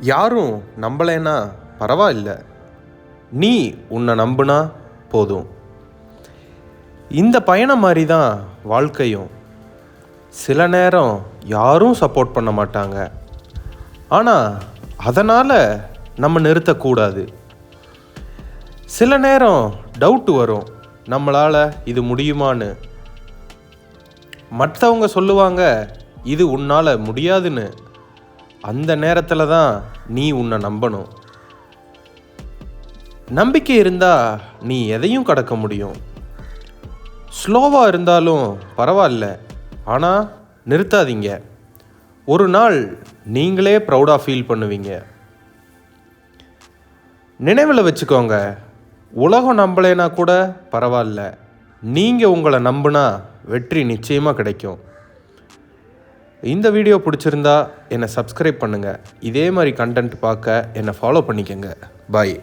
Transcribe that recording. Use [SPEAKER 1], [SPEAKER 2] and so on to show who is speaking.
[SPEAKER 1] யாரும் நம்பலைன்னா பரவாயில்ல, நீ உன்னை நம்புனா போதும். இந்த பயணம் மாதிரி தான் வாழ்க்கையும். சில நேரம் யாரும் சப்போர்ட் பண்ண மாட்டாங்க, ஆனால் அதனால் நம்ம நிறுத்தக்கூடாது. சில நேரம் டவுட் வரும், நம்மளால் இது முடியுமான்னு. மற்றவங்க சொல்லுவாங்க இது உன்னால் முடியாதுன்னு. அந்த நேரத்தில் தான் நீ உன்னை நம்பணும். நம்பிக்கை இருந்தால் நீ எதையும் கடக்க முடியும். ஸ்லோவாக இருந்தாலும் பரவாயில்ல, ஆனால் நிறுத்தாதீங்க. ஒரு நாள் நீங்களே ப்ரௌடாக ஃபீல் பண்ணுவீங்க. நினைவில் வச்சுக்கோங்க, உலகம் நம்பலைன்னா கூட பரவாயில்ல, நீங்கள் உங்களை நம்பினா வெற்றி நிச்சயமாக கிடைக்கும். இந்த வீடியோ பிடிச்சிருந்தா என்னை சப்ஸ்கிரைப் பண்ணுங்கள். இதே மாதிரி கண்டென்ட் பார்க்க என்னை ஃபாலோ பண்ணிக்கோங்க. பாய்.